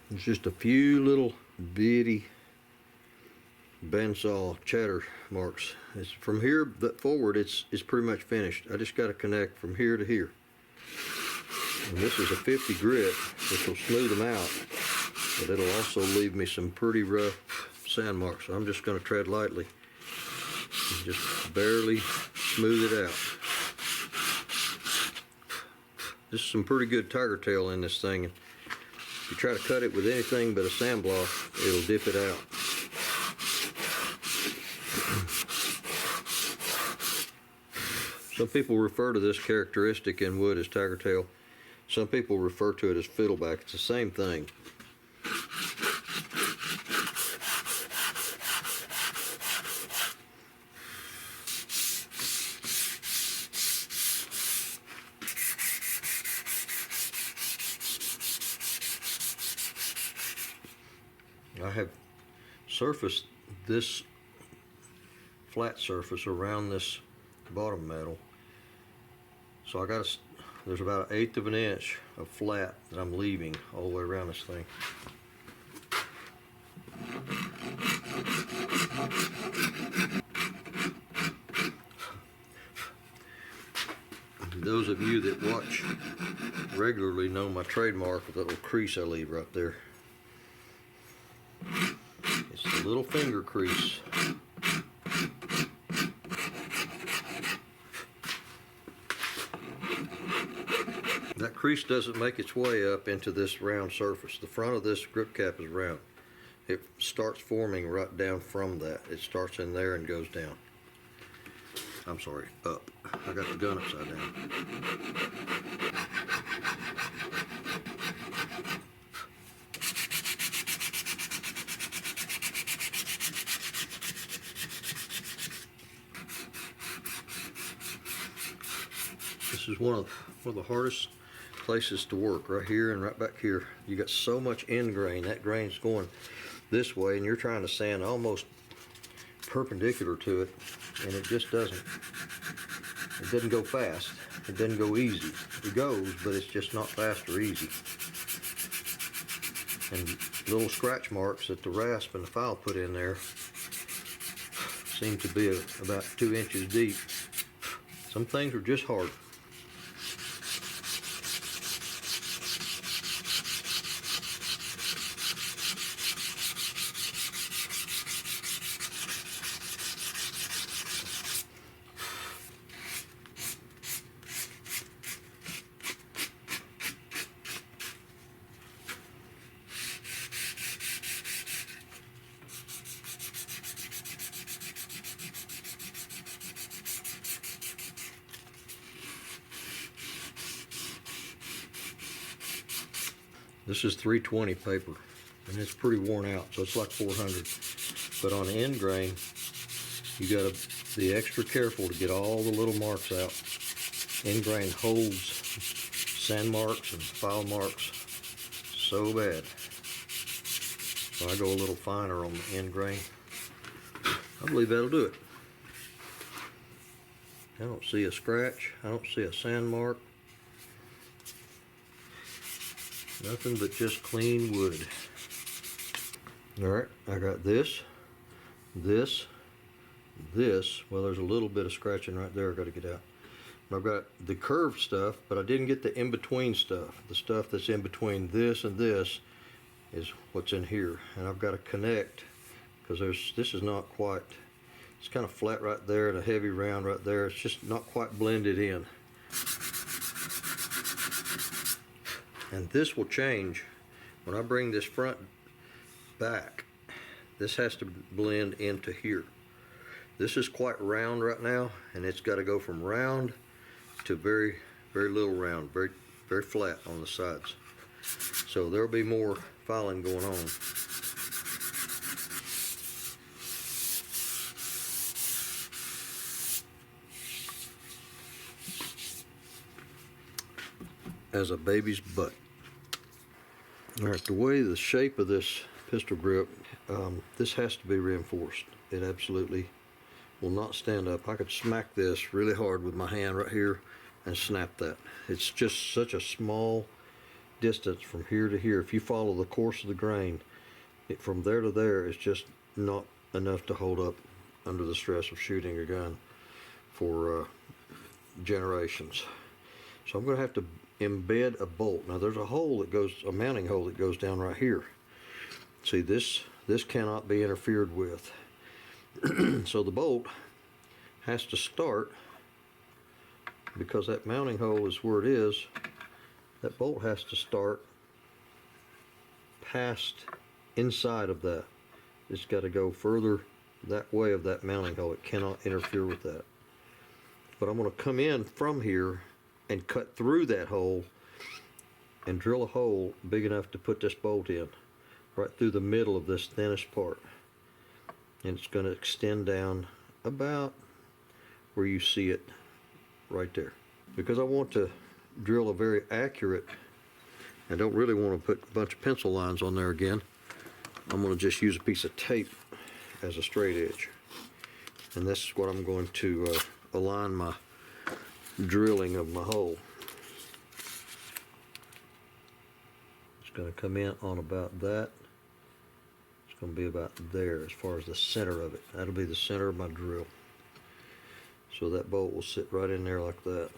There's just a few little bitty bandsaw chatter marks. It's from here forward, it's pretty much finished. I just got to connect from here to here. And this is a 50 grit, which will smooth them out, but it'll also leave me some pretty rough sand marks. So I'm just going to tread lightly and just barely smooth it out. This is some pretty good tiger tail in this thing. If you try to cut it with anything but a sand block, it'll dip it out. Some people refer to this characteristic in wood as tiger tail. Some people refer to it as fiddleback. It's the same thing. I have surfaced this flat surface around this bottom metal. So there's about 1/8 of an inch of flat that I'm leaving all the way around this thing. Those of you that watch regularly know my trademark, the little crease I leave right there. It's a little finger crease. That crease doesn't make its way up into this round surface. The front of this grip cap is round. It starts forming right down from that. It starts in there and goes down. I'm sorry, up. I got the gun upside down. This is one of the hardest places to work, right here and right back here. You got so much end grain. That grain's going this way, and you're trying to sand almost perpendicular to it, and it just doesn't. It doesn't go fast. It doesn't go easy. It goes, but it's just not fast or easy. And little scratch marks that the rasp and the file put in there seem to be about 2 inches deep. Some things are just hard. This is 320 paper, and it's pretty worn out, so it's like 400. But on the end grain, you gotta be extra careful to get all the little marks out. End grain holds sand marks and file marks so bad. So I go a little finer on the end grain. I believe that'll do it. I don't see a scratch. I don't see a sand mark. Nothing but just clean wood. Alright, I got this. Well, there's a little bit of scratching right there I got to get out. I've got the curved stuff, but I didn't get the in-between stuff. The stuff that's in between this and this is what's in here. And I've got to connect, because this is not quite, it's kind of flat right there and a heavy round right there. It's just not quite blended in. And this will change when I bring this front back. This has to blend into here. This is quite round right now, and it's got to go from round to very, very little round, very, very flat on the sides. So there'll be more filing going on. As a baby's butt. Alright, the way the shape of this pistol grip, this has to be reinforced. It absolutely will not stand up. I could smack this really hard with my hand right here and snap that. It's just such a small distance from here to here, if you follow the course of the grain, from there to there is just not enough to hold up under the stress of shooting a gun for generations. So I'm going to have to embed a bolt. Now there's a hole that goes, a mounting hole that goes down right here. See, this cannot be interfered with. So the bolt has to start, because that mounting hole is where it is, that bolt has to start past inside of that. It's got to go further that way of that mounting hole. It cannot interfere with that. But I'm going to come in from here and cut through that hole and drill a hole big enough to put this bolt in, right through the middle of this thinnest part. And it's going to extend down about where you see it right there. Because I want to drill a very accurate, I don't really want to put a bunch of pencil lines on there again. I'm going to just use a piece of tape as a straight edge. And this is what I'm going to align my drilling of my hole. It's going to come in on about that. It's going to be about there as far as the center of it. That'll be the center of my drill. So that bolt will sit right in there like that.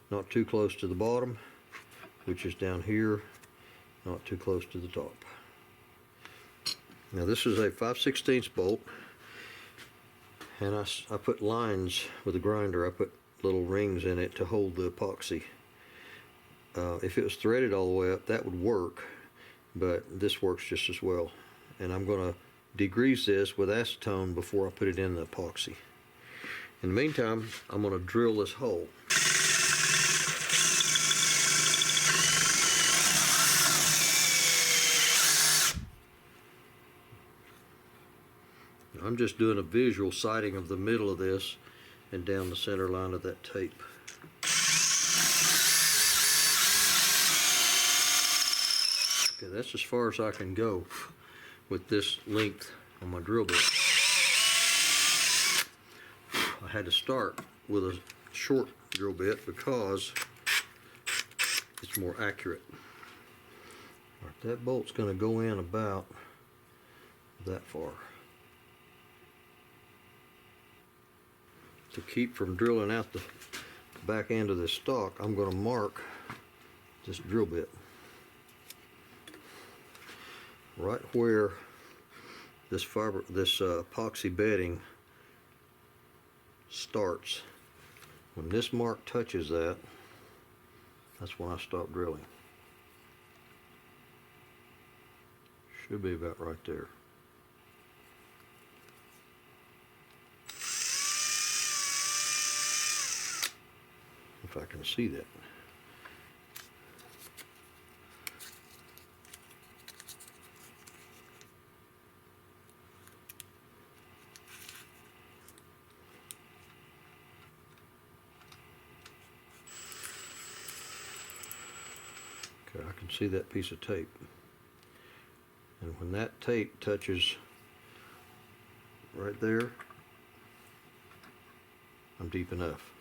Not too close to the bottom, which is down here, not too close to the top. Now this is a 5/16 bolt, and I put lines with a grinder. I put little rings in it to hold the epoxy. If it was threaded all the way up, that would work, but this works just as well. And I'm going to degrease this with acetone before I put it in the epoxy. In the meantime, I'm going to drill this hole. I'm just doing a visual sighting of the middle of this and down the center line of that tape. Okay, that's as far as I can go with this length on my drill bit. I had to start with a short drill bit because it's more accurate. All right, that bolt's going to go in about that far. To keep from drilling out the back end of this stock, I'm going to mark this drill bit right where this epoxy bedding starts. When this mark touches that, that's when I stop drilling. Should be about right there. If I can see that. Okay, I can see that piece of tape. And when that tape touches right there, I'm deep enough.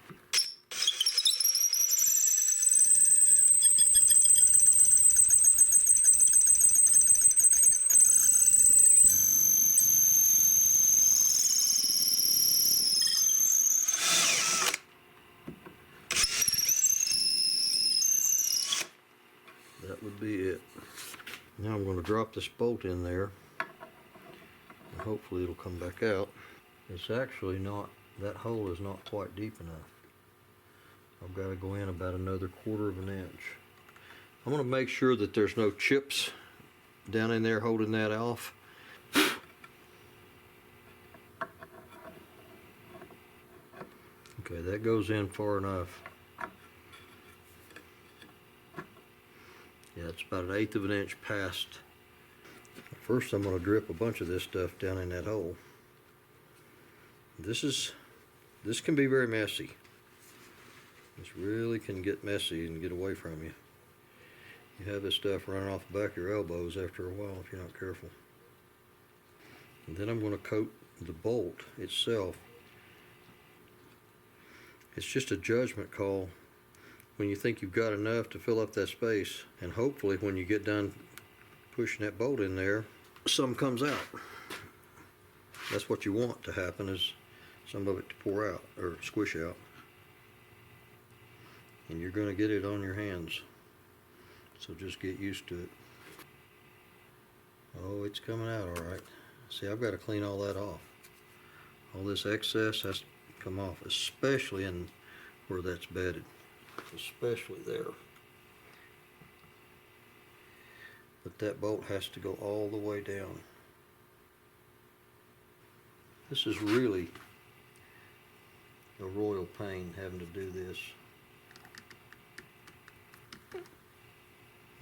That would be it. Now I'm going to drop this bolt in there, and hopefully it'll come back out. It's actually not, that hole is not quite deep enough. I've got to go in about another 1/4 of an inch. I'm going to make sure that there's no chips down in there holding that off. Okay, that goes in far enough. Yeah, it's about 1/8 of an inch past. First I'm going to drip a bunch of this stuff down in that hole. This can be very messy. This really can get messy and get away from you. You have this stuff running off the back of your elbows after a while if you're not careful. And then I'm going to coat the bolt itself. It's just a judgment call when you think you've got enough to fill up that space, and hopefully when you get done pushing that bolt in there, some comes out. That's what you want to happen, is some of it to pour out or squish out, and you're going to get it on your hands, so just get used to it. Oh, it's coming out all right. See, I've got to clean all that off. All this excess has to come off, especially in where that's bedded, especially there. But that bolt has to go all the way down. This is really a royal pain having to do this.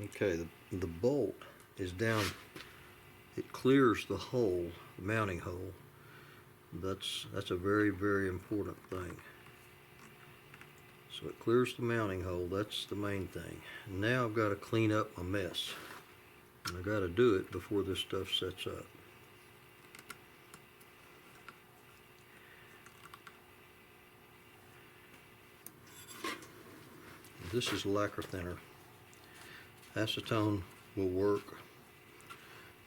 Okay, the bolt is down. It clears the hole, the mounting hole. That's a very, very important thing. So it clears the mounting hole. That's the main thing. Now I've got to clean up my mess, and I've got to do it before this stuff sets up. This is lacquer thinner. Acetone will work.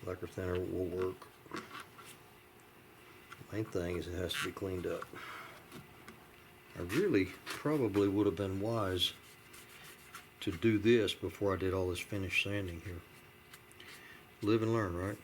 Lacquer thinner will work. The main thing is it has to be cleaned up. I really probably would have been wise to do this before I did all this finish sanding here. Live and learn, right?